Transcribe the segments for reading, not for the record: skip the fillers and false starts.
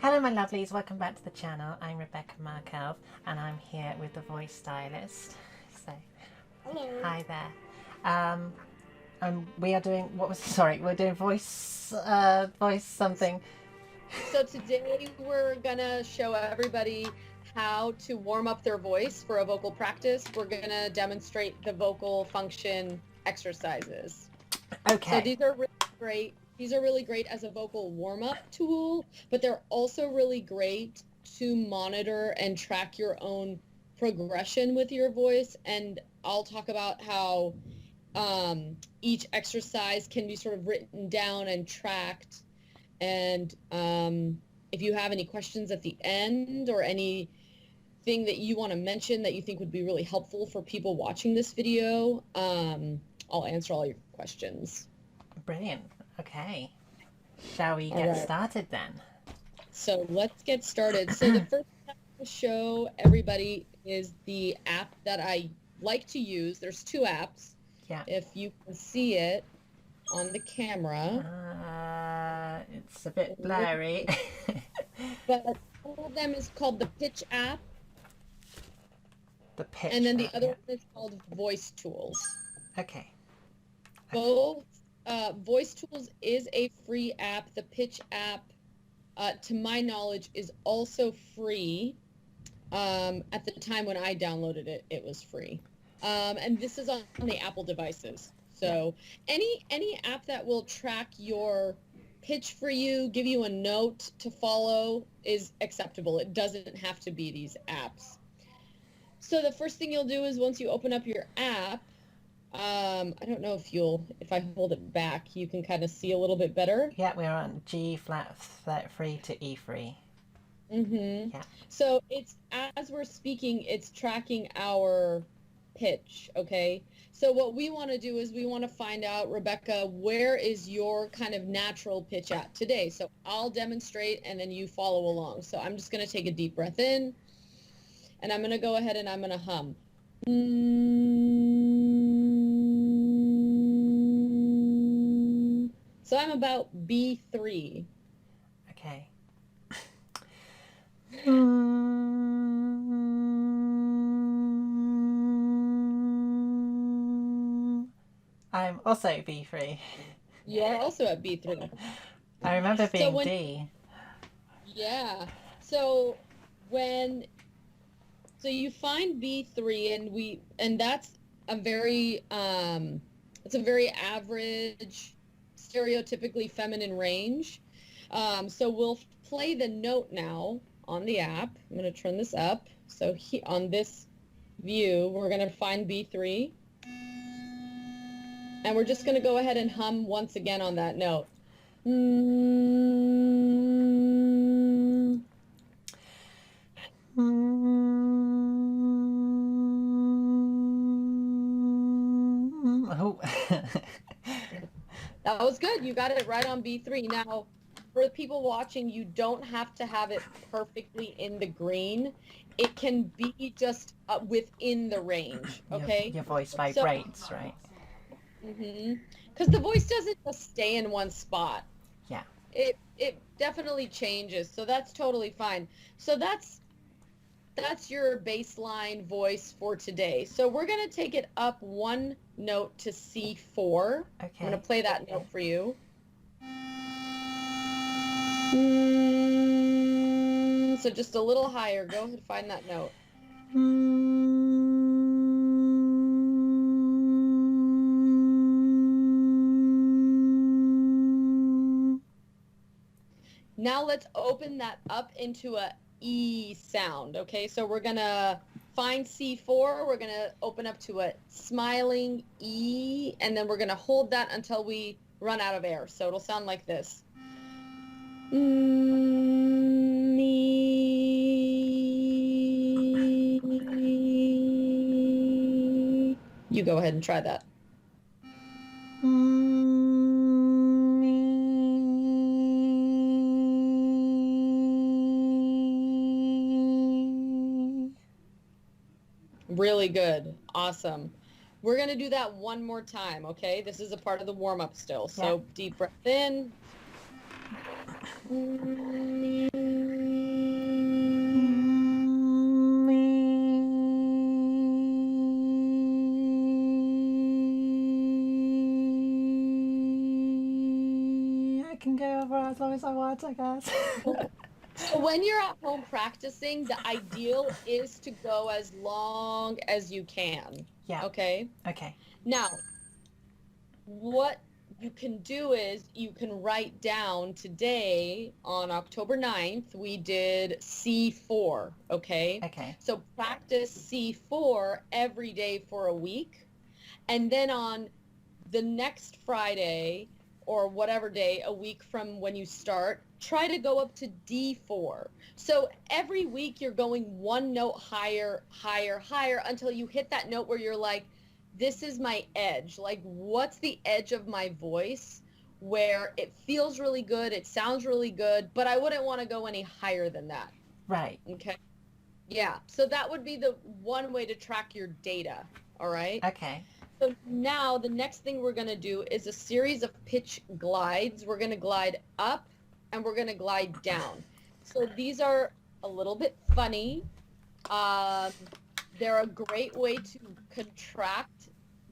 Hello my lovelies, welcome back to the channel. I'm Rebecca Markelv and I'm here with the TheVoiceStylist. So, hello. Hi there. We are doing, we're doing voice something. So today we're gonna show everybody how to warm up their voice for a vocal practice. We're gonna demonstrate the vocal function exercises. Okay. So these are really great. These are really great as a vocal warm-up tool, but they're also really great to monitor and track your own progression with your voice. And I'll talk about how each exercise can be sort of written down and tracked. And if you have any questions at the end or anything that you want to mention that you think would be really helpful for people watching this video, I'll answer all your questions. Brilliant. Okay. Shall we get started then? So let's get started. So the first thing I'm going to show everybody is the app that I like to use. There's two apps. Yeah. If you can see it on the camera. It's a bit blurry. But one of them is called the Pitch app. The Pitch And then the app, other one is called Voice Tools. Okay. Both Voice Tools is a free app. The Pitch app, to my knowledge, is also free. At the time when I downloaded it, it was free. And this is on the Apple devices. So any app that will track your pitch for you, give you a note to follow is acceptable. It doesn't have to be these apps. So the first thing you'll do is once you open up your app, I don't know if I hold it back, you can kind of see a little bit better. Yeah, we're on G flat 3 to E 3. Mm-hmm. Yeah. So it's, as we're speaking, it's tracking our pitch, okay? So what we want to do is we want to find out, Rebecca, where is your kind of natural pitch at today? So I'll demonstrate and then you follow along. So I'm just going to take a deep breath in and I'm going to go ahead and I'm going to hum. So I'm about B3. Okay. I'm also B3. You are also at B3. I remember being D. Yeah. So you find B3 and that's a very it's a very average, stereotypically feminine range. So we'll play the note now on the app. I'm going to turn this up. So on this view, we're going to find B3. And we're just going to go ahead and hum once again on that note. Oh. That was good. You got it right on B3. Now, for the people watching, you don't have to have it perfectly in the green. It can be just within the range, okay? Your voice vibrates, right? Mm-hmm. Because the voice doesn't just stay in one spot. Yeah. It definitely changes, so that's totally fine. So that's your baseline voice for today. So we're going to take it up one note to C4. Okay. I'm going to play that note for you. So just a little higher. Go ahead and find that note. Now let's open that up into a E sound, okay? So we're going to find C4, we're going to open up to a smiling E, and then we're going to hold that until we run out of air. So it'll sound like this. You go ahead and try that. Really good. Awesome. We're going to do that one more time, okay? This is a part of the warm-up still. So deep breath in. can go over as long as I want, I guess. So when you're at home practicing, the ideal is to go as long as you can. Yeah. Okay? Okay. Now, what you can do is you can write down today on October 9th, we did C4, okay? Okay. So practice C4 every day for a week. And then on the next Friday or whatever day, a week from when you start, try to go up to D4. So every week you're going one note higher, higher, higher until you hit that note where you're like, this is my edge. Like, what's the edge of my voice where it feels really good, it sounds really good, but I wouldn't want to go any higher than that. Right. Okay. Yeah. So that would be the one way to track your data. All right. Okay. So now the next thing we're going to do is a series of pitch glides. We're going to glide up and we're going to glide down. So these are a little bit funny. They're a great way to contract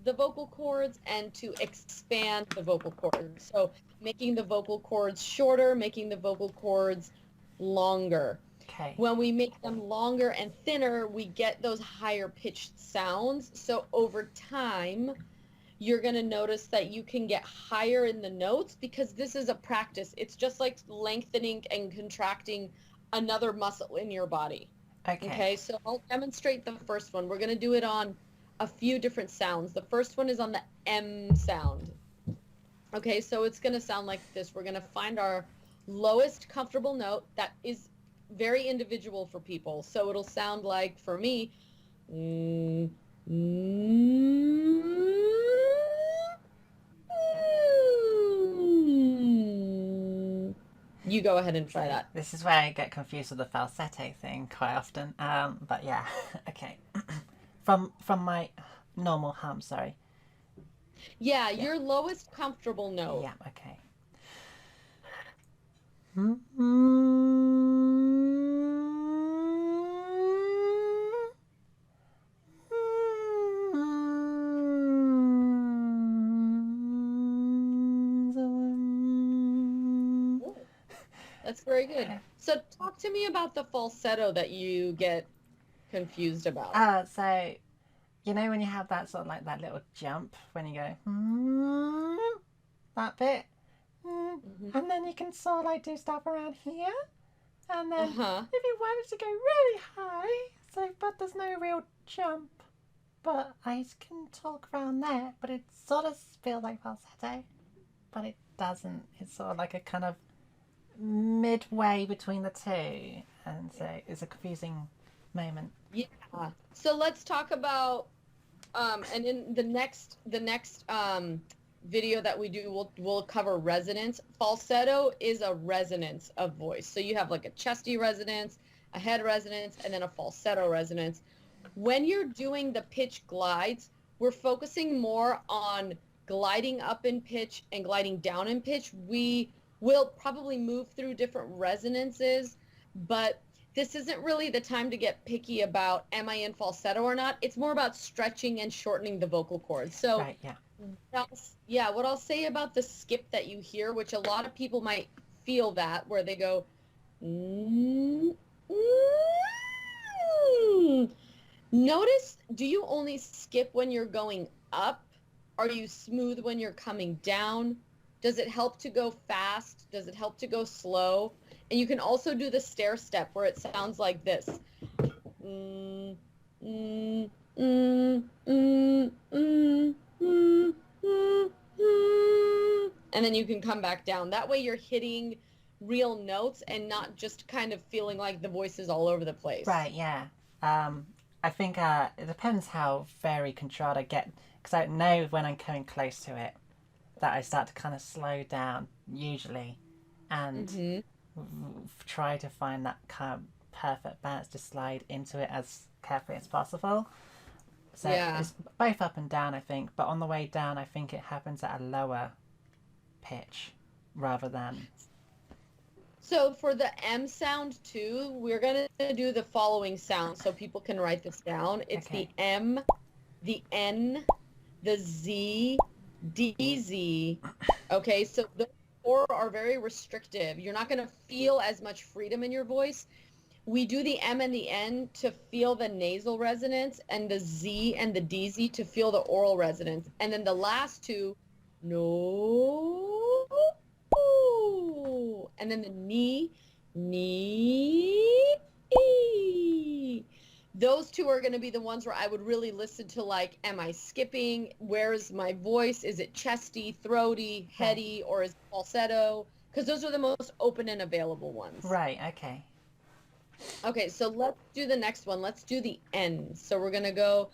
the vocal cords and to expand the vocal cords. So making the vocal cords shorter, making the vocal cords longer. Okay. When we make them longer and thinner, we get those higher pitched sounds. So over time, you're going to notice that you can get higher in the notes because this is a practice. It's just like lengthening and contracting another muscle in your body. Okay, so I'll demonstrate the first one. We're going to do it on a few different sounds. The first one is on the M sound. Okay, so it's going to sound like this. We're going to find our lowest comfortable note that is very individual for people. So it'll sound like, for me, you go ahead and try that. This is where I get confused with the falsetto thing quite often. But yeah, okay. From my normal hum, sorry. Yeah, your lowest comfortable note. Yeah, okay. That's very good. So talk to me about the falsetto that you get confused about. So, you know when you have that sort of like that little jump when you go, that bit, and then you can sort of like do stuff around here, and then if you wanted to go really high, so but there's no real jump, but I can talk around there, but it sort of feels like falsetto, but it doesn't. It's sort of like a kind of midway between the two, and so it's a confusing moment. Yeah. So let's talk about and in the next video that we do, we'll cover resonance. Falsetto is a resonance of voice. So you have like a chesty resonance, a head resonance, and then a falsetto resonance. When you're doing the pitch glides, we're focusing more on gliding up in pitch and gliding down in pitch. We will probably move through different resonances, but this isn't really the time to get picky about am I in falsetto or not. It's more about stretching and shortening the vocal cords. So right, what I'll say about the skip that you hear, which a lot of people might feel that, where they go, notice, do you only skip when you're going up? Are you smooth when you're coming down? Does it help to go fast? Does it help to go slow? And you can also do the stair step where it sounds like this. And then you can come back down. That way you're hitting real notes and not just kind of feeling like the voice is all over the place. Right, yeah. I think it depends how very controlled I get, because I know when I'm coming close to it that I start to kind of slow down usually, and try to find that kind of perfect balance to slide into it as carefully as possible. So it's both up and down, I think, but on the way down I think it happens at a lower pitch rather than... So for the M sound too, we're going to do the following sound so people can write this down. It's the M, the N, the Z, DZ. Okay, so those 4 are very restrictive. You're not going to feel as much freedom in your voice. We do the M and the N to feel the nasal resonance, and the Z and the DZ to feel the oral resonance. And then the last two, no, and then the knee, e. Those two are going to be the ones where I would really listen to, like, am I skipping? Where's my voice? Is it chesty, throaty, heady, or is it falsetto? Because those are the most open and available ones. Right, okay. Okay, so let's do the next one. Let's do the N. So we're going to go...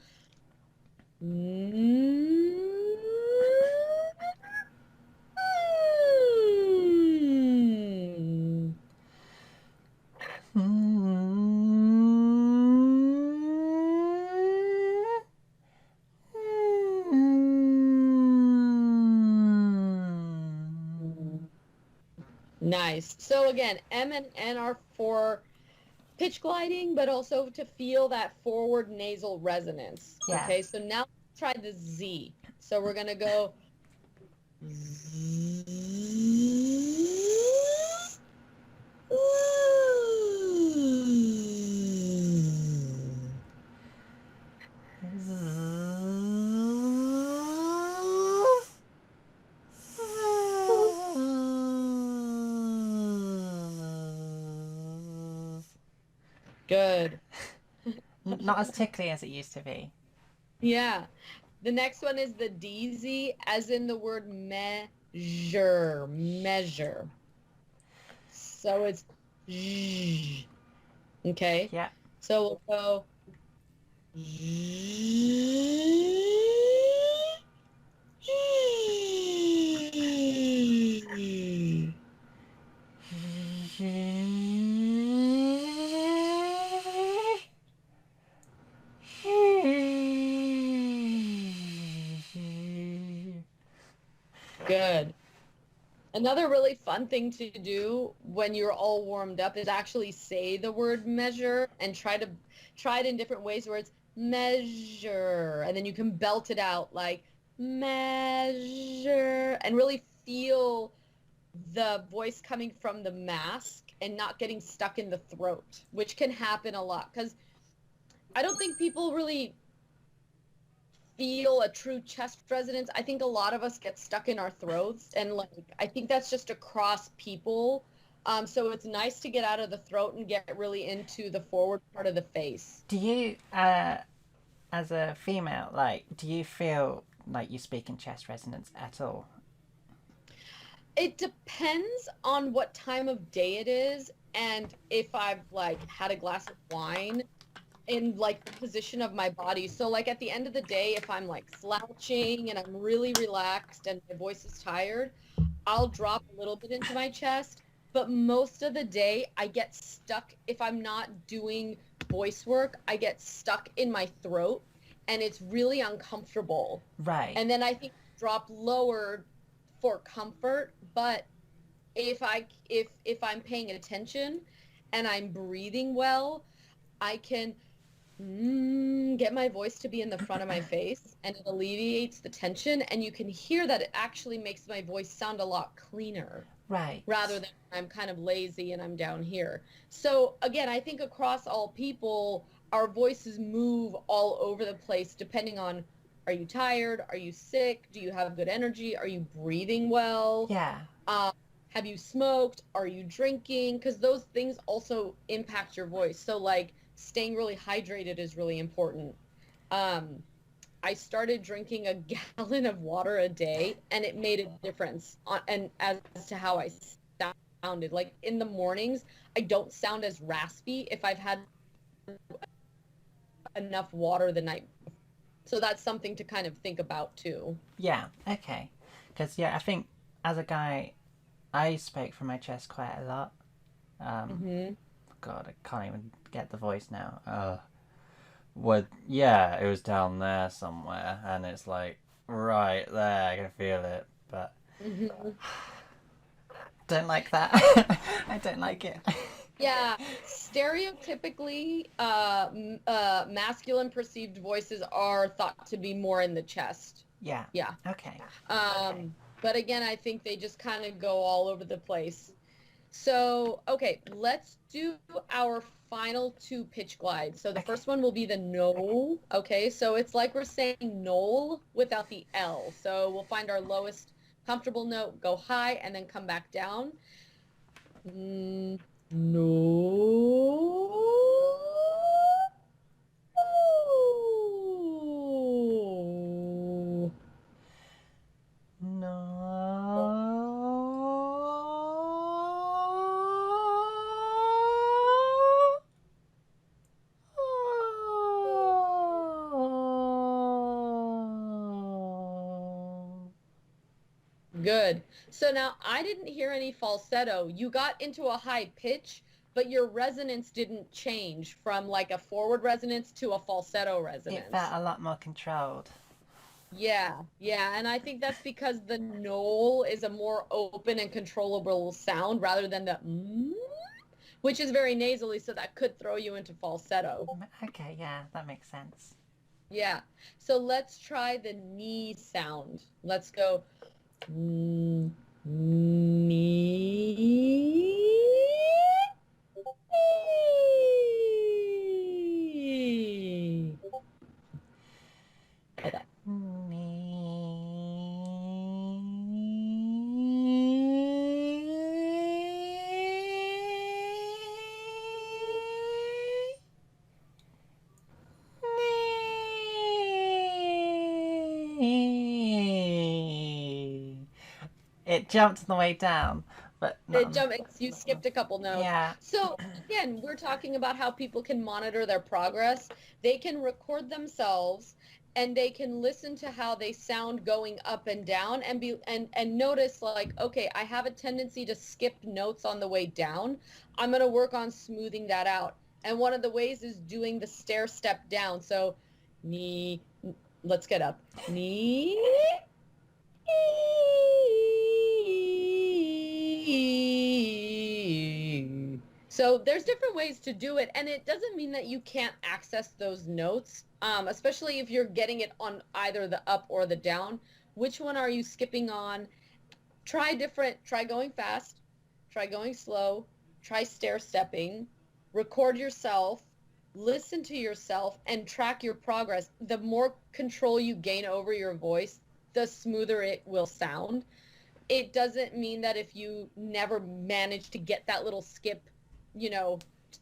Nice. So again, M and N are for pitch gliding, but also to feel that forward nasal resonance. Yeah. Okay, so now let's try the Z. So we're going to go... Good. Not as tickly as it used to be. Yeah. The next one is the DZ, as in the word measure. Measure. So it's zh. Okay? Yeah. So we'll go... Good. Another really fun thing to do when you're all warmed up is actually say the word measure and try it in different ways where it's measure, and then you can belt it out like measure and really feel the voice coming from the mask and not getting stuck in the throat, which can happen a lot because I don't think people really feel a true chest resonance. I think a lot of us get stuck in our throats, and like I think that's just across people. So it's nice to get out of the throat and get really into the forward part of the face. Do you, as a female, like, do you feel like you speak in chest resonance at all? It depends on what time of day it is, and if I've like had a glass of wine in like the position of my body. So like at the end of the day, if I'm like slouching and I'm really relaxed and my voice is tired, I'll drop a little bit into my chest. But most of the day I get stuck. If I'm not doing voice work, I get stuck in my throat and it's really uncomfortable. Right. And then I think drop lower for comfort. But if I'm paying attention and I'm breathing well, I can get my voice to be in the front of my face, and it alleviates the tension, and you can hear that it actually makes my voice sound a lot cleaner. Right. Rather than I'm kind of lazy and I'm down here. So again, I think across all people, our voices move all over the place depending on, are you tired? Are you sick? Do you have good energy? Are you breathing well? Yeah. Have you smoked? Are you drinking? Because those things also impact your voice. So like staying really hydrated is really important. I started drinking a gallon of water a day, and it made a difference and as to how I sounded. Like in the mornings, I don't sound as raspy if I've had enough water the night before. So that's something to kind of think about too. Yeah, okay. Because, yeah, I think as a guy, I spoke from my chest quite a lot. God, I can't even get the voice now. Yeah, it was down there somewhere, and it's like right there. I can feel it, but don't like that. I don't like it. Yeah, stereotypically, masculine perceived voices are thought to be more in the chest. Yeah. Yeah. Okay. But again, I think they just kind of go all over the place. So, okay, let's do our final 2 pitch glides. So the first one will be the knoll. Okay, so it's like we're saying knoll without the L. So we'll find our lowest comfortable note, go high, and then come back down. No. Good. So now I didn't hear any falsetto. You got into a high pitch, but your resonance didn't change from like a forward resonance to a falsetto resonance. It felt a lot more controlled. Yeah, and I think that's because the knoll is a more open and controllable sound rather than the which is very nasally, so that could throw you into falsetto. Okay, yeah, that makes sense. Yeah. So let's try the knee sound. Let's go knee. Like that. It jumped on the way down, but you skipped a couple notes. Yeah. So again, we're talking about how people can monitor their progress. They can record themselves and they can listen to how they sound going up and down and notice like, okay, I have a tendency to skip notes on the way down. I'm going to work on smoothing that out. And one of the ways is doing the stair step down. So knee, let's get up. Knee. So there's different ways to do it, and it doesn't mean that you can't access those notes, especially if you're getting it on either the up or the down. Which one are you skipping on? Try going fast, try going slow, try stair stepping, record yourself, listen to yourself, and track your progress. The more control you gain over your voice, the smoother it will sound. It doesn't mean that if you never manage to get that little skip,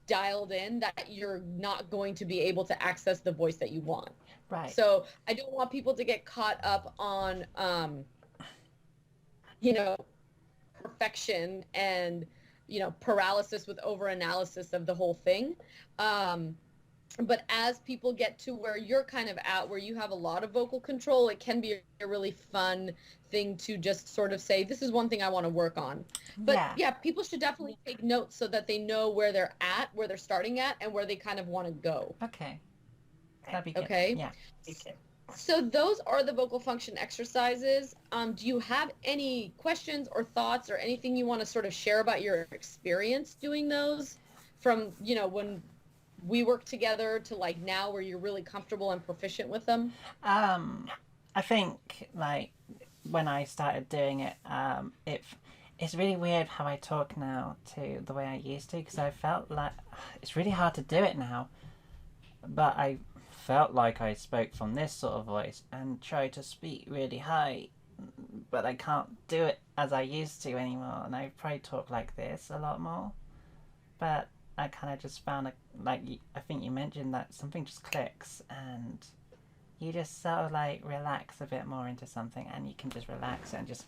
dialed in, that you're not going to be able to access the voice that you want. Right. So I don't want people to get caught up on, perfection and, paralysis with overanalysis of the whole thing. But as people get to where you're kind of at, where you have a lot of vocal control, it can be a really fun thing to just sort of say, this is one thing I want to work on. But yeah, people should definitely take notes so that they know where they're at, where they're starting at, and where they kind of want to go. Okay. That'd be good. Okay? Yeah. So those are the vocal function exercises. Do you have any questions or thoughts or anything you want to sort of share about your experience doing those from, when we work together to like now where you're really comfortable and proficient with them? I think like when I started doing it, it's really weird how I talk now to the way I used to, because I felt like it's really hard to do it now, but I felt like I spoke from this sort of voice and tried to speak really high, but I can't do it as I used to anymore, and I probably talk like this a lot more. But I kind of just found I think you mentioned that something just clicks and you just sort of like relax a bit more into something, and you can just relax and just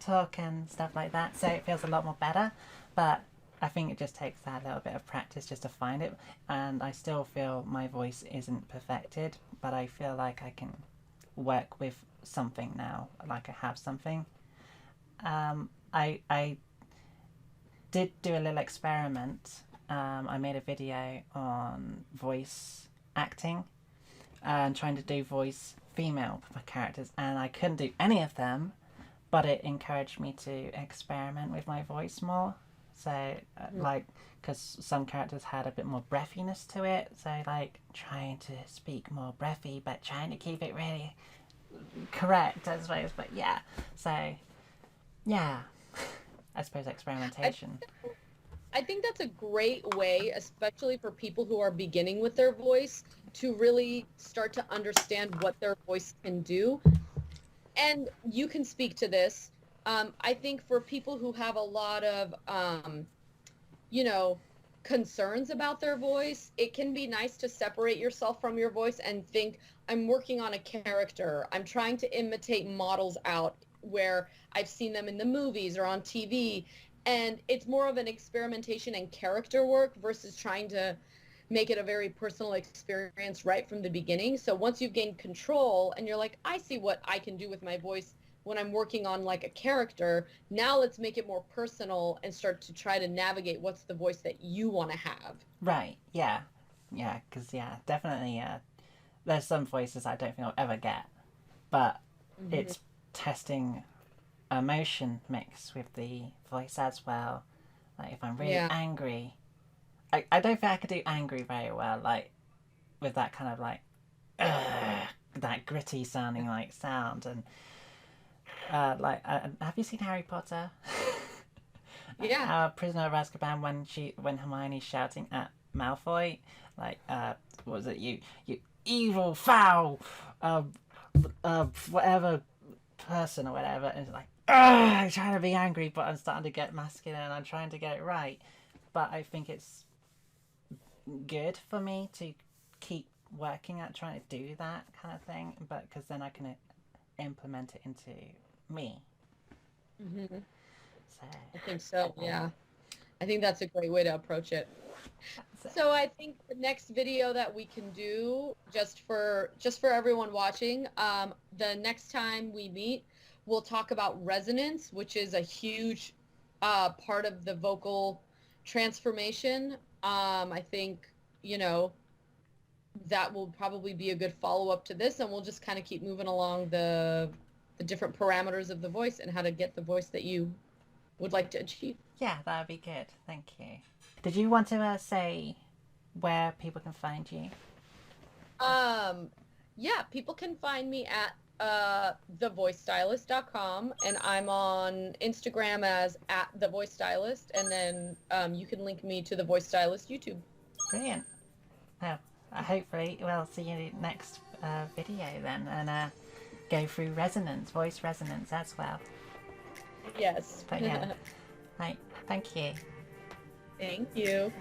talk and stuff like that. So it feels a lot more better, but I think it just takes that little bit of practice just to find it. And I still feel my voice isn't perfected, but I feel like I can work with something now, like I have something. I did do a little experiment. I made a video on voice acting and trying to do voice female characters, and I couldn't do any of them, but it encouraged me to experiment with my voice more. So because some characters had a bit more breathiness to it, so like trying to speak more breathy but trying to keep it really correct, I suppose. But yeah, so yeah, I suppose experimentation. I think that's a great way, especially for people who are beginning with their voice, to really start to understand what their voice can do. And you can speak to this. I think for people who have a lot of, you know, concerns about their voice, it can be nice to separate yourself from your voice and think, I'm working on a character. I'm trying to imitate models out where I've seen them in the movies or on TV. And it's more of an experimentation and character work versus trying to make it a very personal experience right from the beginning. So once you've gained control and you're like, I see what I can do with my voice when I'm working on like a character, now let's make it more personal and start to try to navigate what's the voice that you want to have. Right? Yeah, yeah. Because yeah, definitely. There's some voices I don't think I'll ever get, but it's testing emotion mix with the voice as well. Like if I'm really angry, I don't think I could do angry very well. Like with that kind of like that gritty sounding like sound and have you seen Harry Potter? Yeah. Prisoner of Azkaban when Hermione's shouting at Malfoy, like what was it, you evil foul whatever person or whatever, and it's like I'm trying to be angry but I'm starting to get masculine and I'm trying to get it right. But I think it's good for me to keep working at trying to do that kind of thing, but because then I can implement it into me. So I think so. Yeah. I think that's a great way to approach it. So I think the next video that we can do, just for everyone watching, the next time we meet, we'll talk about resonance, which is a huge part of the vocal transformation. I think, you know, that will probably be a good follow-up to this, and we'll just kind of keep moving along the different parameters of the voice and how to get the voice that you would like to achieve. Yeah, that would be good. Thank you. Did you want to say where people can find you? Yeah, people can find me at TheVoiceStylist.com, and I'm on Instagram as @TheVoiceStylist, and then you can link me to The Voice Stylist YouTube. Brilliant. Well, hopefully we'll see you next video then, and go through resonance, voice resonance as well. Yes. But yeah, right. Thank you. Thank you.